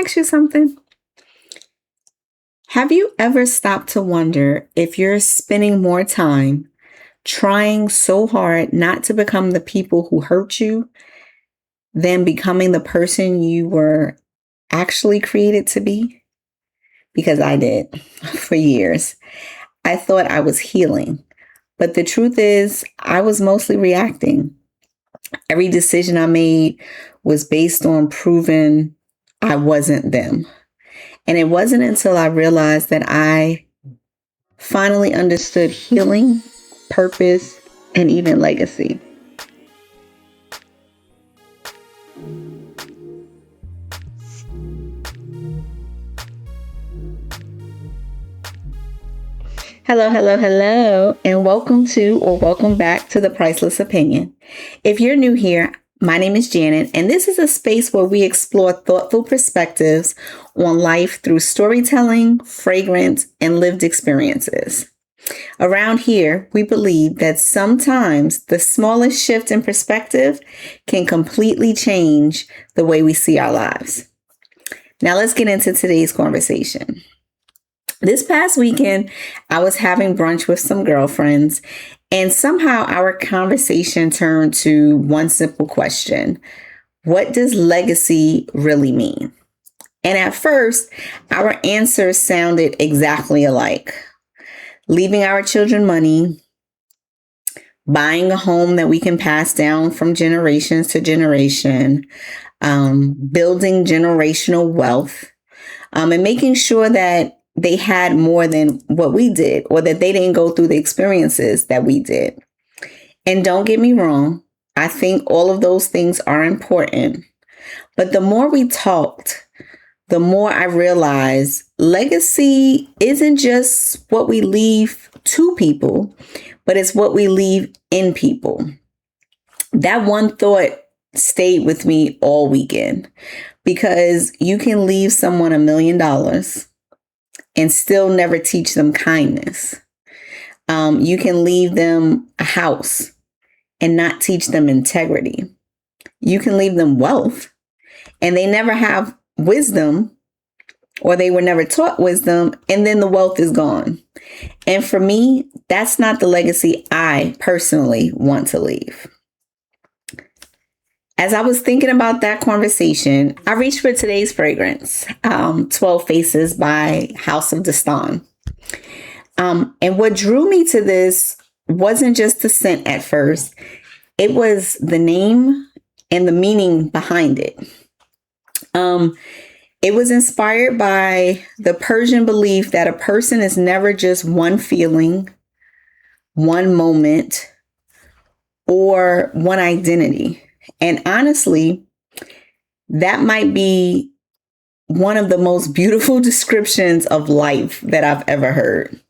ask you something? Have you ever stopped to wonder if you're spending more time trying so hard not to become the people who hurt you than becoming the person you were actually created to be? Because I did for years. I thought I was healing, but the truth is, I was mostly reacting. Every decision I made was based on proving I wasn't them. And it wasn't until I realized that I finally understood healing, purpose, and even legacy. Hello, hello, hello, and welcome back to the Priceless Opinion. If you're new here, my name is Janet, and this is a space where we explore thoughtful perspectives on life through storytelling, fragrance, and lived experiences. Around here, we believe that sometimes the smallest shift in perspective can completely change the way we see our lives. Now, let's get into today's conversation. This past weekend, I was having brunch with some girlfriends, and somehow our conversation turned to one simple question: what does legacy really mean? And at first, our answers sounded exactly alike. Leaving our children money, buying a home that we can pass down from generations to generation, building generational wealth, and making sure that they had more than what we did, or that they didn't go through the experiences that we did. And don't get me wrong, I think all of those things are important. But the more we talked, the more I realized legacy isn't just what we leave to people, but it's what we leave in people. That one thought stayed with me all weekend, because you can leave someone $1 million and still never teach them kindness. You can leave them a house and not teach them integrity. You can leave them wealth and they never have wisdom, or they were never taught wisdom, and then the wealth is gone. And for me, that's not the legacy I personally want to leave. As I was thinking about that conversation, I reached for today's fragrance, 12 Faces by House of Dastan. And what drew me to this wasn't just the scent at first. It was the name and the meaning behind it. It was inspired by the Persian belief that a person is never just one feeling, one moment, or one identity. And honestly, that might be one of the most beautiful descriptions of life that I've ever heard.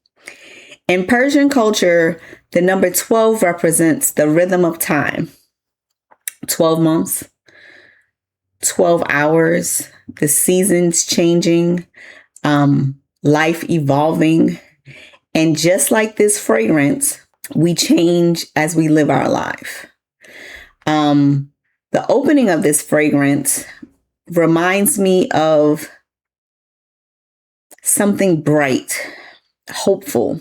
In Persian culture, the number 12 represents the rhythm of time. 12 months, 12 hours, the seasons changing, life evolving. And just like this fragrance, we change as we live our life. The opening of this fragrance reminds me of something bright, hopeful,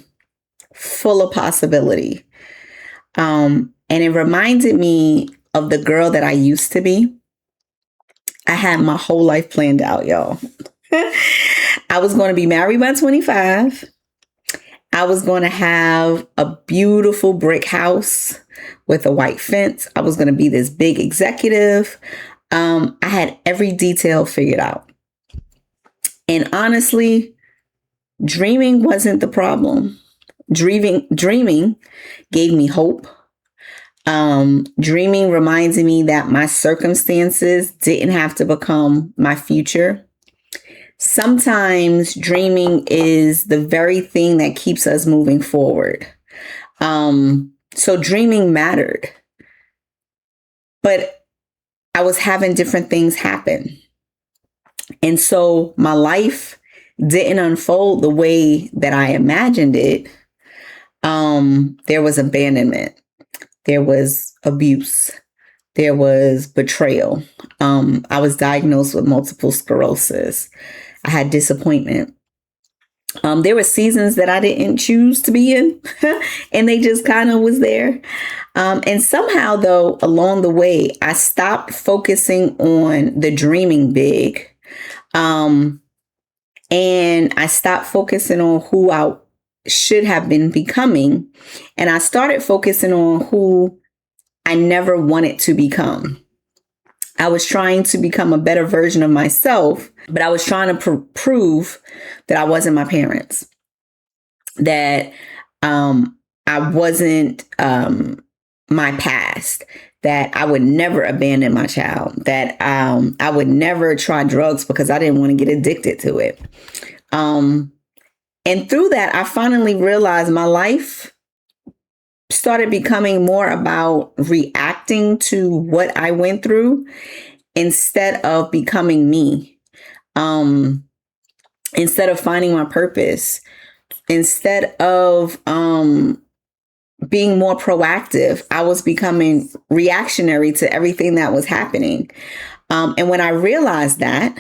full of possibility. And it reminded me of the girl that I used to be. I had my whole life planned out, y'all. I was going to be married by 25. I was going to have a beautiful brick house with a white fence. I was going to be this big executive. I had every detail figured out. And honestly, dreaming wasn't the problem. Dreaming gave me hope. Dreaming reminded me that my circumstances didn't have to become my future. Sometimes dreaming is the very thing that keeps us moving forward. So dreaming mattered. But I was having different things happen. And so my life didn't unfold the way that I imagined it. There was abandonment. There was abuse. There was betrayal. I was diagnosed with multiple sclerosis. I had disappointment. There were seasons that I didn't choose to be in, and they just kind of was there. And somehow, though, along the way, I stopped focusing on the dreaming big. And I stopped focusing on who I should have been becoming. And I started focusing on who I never wanted to become. I was trying to become a better version of myself, but I was trying to prove that I wasn't my parents, that I wasn't my past, that I would never abandon my child, that I would never try drugs because I didn't want to get addicted to it. And through that, I finally realized my life started becoming more about reacting to what I went through instead of becoming me. Instead of finding my purpose, instead of being more proactive, I was becoming reactionary to everything that was happening. And when I realized that,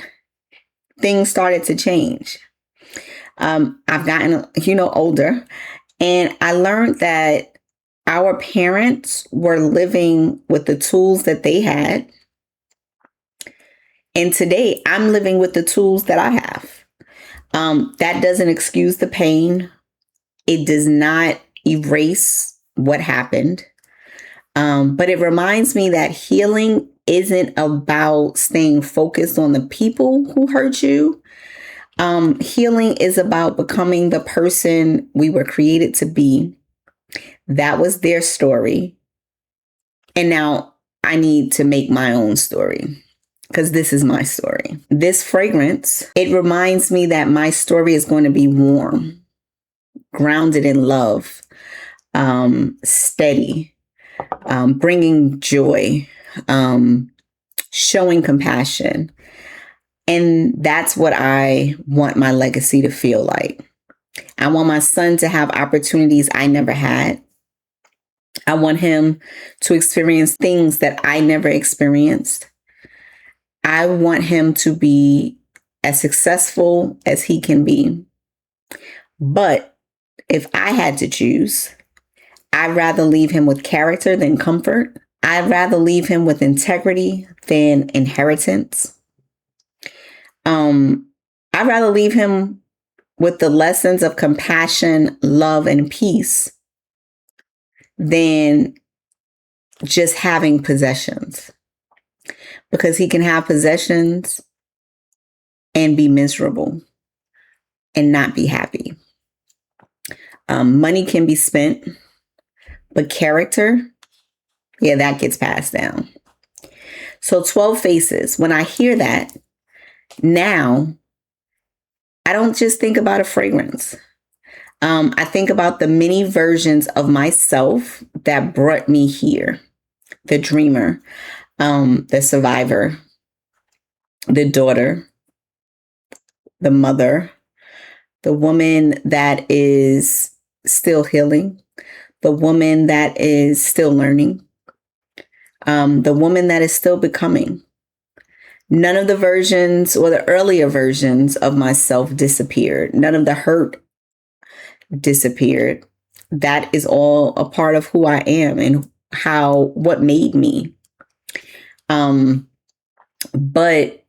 things started to change. I've gotten, older, and I learned that our parents were living with the tools that they had. And today I'm living with the tools that I have. That doesn't excuse the pain. It does not erase what happened. But it reminds me that healing isn't about staying focused on the people who hurt you. Healing is about becoming the person we were created to be. That was their story. And now I need to make my own story, because this is my story. This fragrance, it reminds me that my story is going to be warm, grounded in love, steady, bringing joy, showing compassion. And that's what I want my legacy to feel like. I want my son to have opportunities I never had. I want him to experience things that I never experienced. I want him to be as successful as he can be. But if I had to choose, I'd rather leave him with character than comfort. I'd rather leave him with integrity than inheritance. I'd rather leave him with the lessons of compassion, love, and peace than just having possessions. Because he can have possessions and be miserable and not be happy. Money can be spent, but character, that gets passed down. So 12 faces, when I hear that, now I don't just think about a fragrance. I think about the many versions of myself that brought me here. The dreamer, the survivor, the daughter, the mother, the woman that is still healing, the woman that is still learning, the woman that is still becoming. None of the versions or the earlier versions of myself disappeared. None of the hurt disappeared. That is all a part of who I am and what made me. But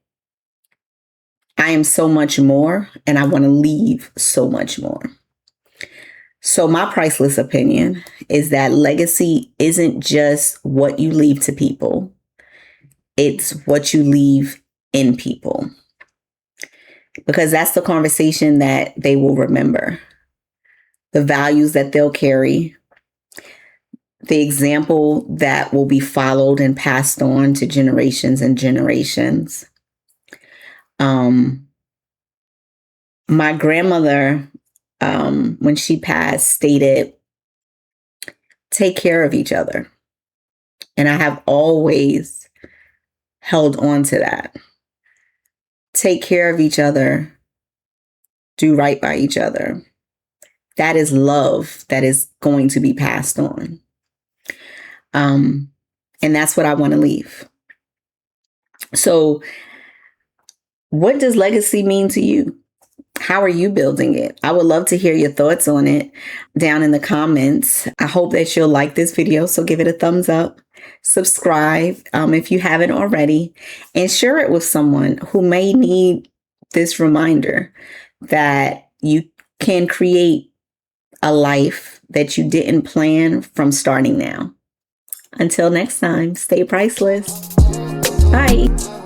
I am so much more, and I want to leave so much more. So my priceless opinion is that legacy isn't just what you leave to people. It's what you leave in people. Because that's the conversation that they will remember. The values that they'll carry. The example that will be followed and passed on to generations and generations. My grandmother, when she passed, stated, take care of each other. And I have always held on to that. Take care of each other. Do right by each other. That is love that is going to be passed on. And that's what I want to leave. So, what does legacy mean to you? How are you building it? I would love to hear your thoughts on it down in the comments. I hope that you'll like this video, so give it a thumbs up. Subscribe if you haven't already, and share it with someone who may need this reminder that you can create a life that you didn't plan from starting now. Until next time, stay priceless. Bye.